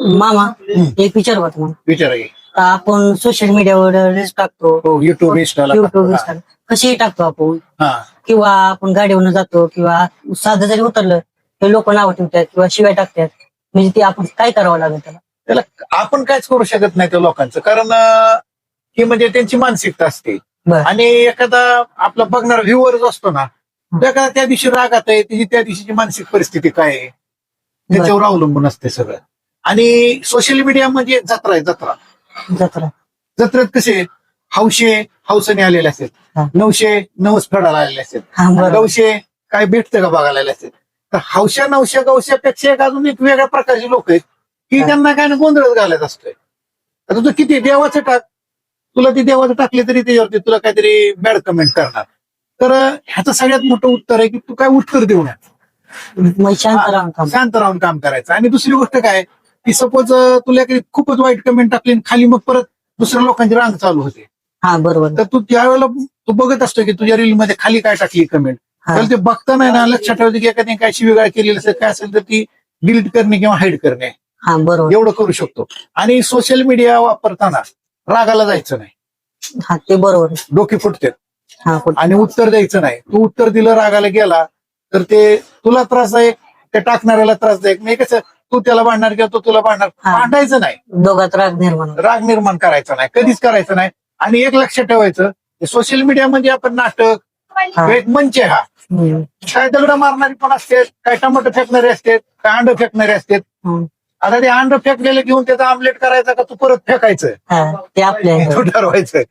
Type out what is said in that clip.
मामा एक विचार होता मला. विचारा की. आता आपण सोशल मीडियावर रील्स टाकतो, हो, युट्यूब इंस्टाला युट्यूब कसेही टाकतो आपण, हा. किंवा आपण गाडीवरून जातो किंवा साधं जरी उतरलं ते लोक नाव ठेवतात किंवा शिवाय टाकतात. म्हणजे ते आपण काय करावं लागेल त्याला? त्याला आपण काहीच करू शकत नाही त्या लोकांचं, कारण की म्हणजे त्यांची मानसिकता असते. बरं. आणि एखादा आपला बघणारा व्ह्युअर असतो ना, तो एखादा त्या दिवशी रागात आहे, त्याची त्या दिवशीची मानसिक परिस्थिती काय आहे त्याच्यावर अवलंबून असते सगळं. आणि सोशल मीडिया म्हणजे जत्रा आहे, जत्रा. जत्रा जत्रेत कसे हौसने आलेले असतात, हा. 900 नवस फेडायला आलेले असतात, हा, बरोबर. 900 काय भेटतं का बघायला आलेले असतात. तर हौशा 900 गवशापेक्षा एक अजून एक वेगळ्या प्रकारची लोक आहेत की हा. त्यांना काय ना गोंधळच घालायचा असतोय. आता तू किती देवाचं टाक, तुला ती देवाचं टाकली तरी त्याच्यावरती तुला काहीतरी बॅड कमेंट करणार. तर ह्याचं सगळ्यात मोठं उत्तर आहे की तू काय उत्तर देऊ नये, मग शांत राहून थांब. शांत राहून काम करायचं. आणि दुसरी गोष्ट काय की सपोज तुला काही खूपच वाईट कमेंट टाकली आणि खाली मग परत दुसऱ्या लोकांची रांग चालू होते, हा बरोबर. तर तू त्यावेळेला तू बघत असतो की तुझ्या रील मध्ये खाली काय टाकली कमेंट. हा. तर ते बघताना ना लक्षात ठेवायचं की एखाद्याने काय शिवीगाळ केलेली असेल काय असेल तर ती डिलीट करणे किंवा हाईड करणे, हा बरोबर. एवढं करू शकतो. आणि सोशल मीडिया वापरताना रागाला जायचं नाही, हा ते बरोबर. डोके फुटतात. हा कुठं- आणि उत्तर द्यायचं नाही. तू उत्तर दिलं रागाला गेला तर ते तुला त्रासदायक, त्या टाकणाऱ्याला त्रासदायक. नाही कसं तू त्याला भांडणार किंवा तो तुला भांडणार, हा. भांडायचं नाही, दोघात राग निर्माण होतो. राग निर्माण करायचा नाही, कधीच करायचं नाही. आणि एक लक्षात ठेवायचं, सोशल मीडिया म्हणजे आपण नाटक, हा. एक मंच आहे हा. हम्म. काय दगड मारणारी पण असते, काय टमाटर फेकणारे असते, काय अंड फेकणारे असतात. हम्म. आता ते अंड फेकलेलं घेऊन त्याचा आमलेट करायचा का तू परत फेकायचं, हा ते आपल्या तू ठरवायचं.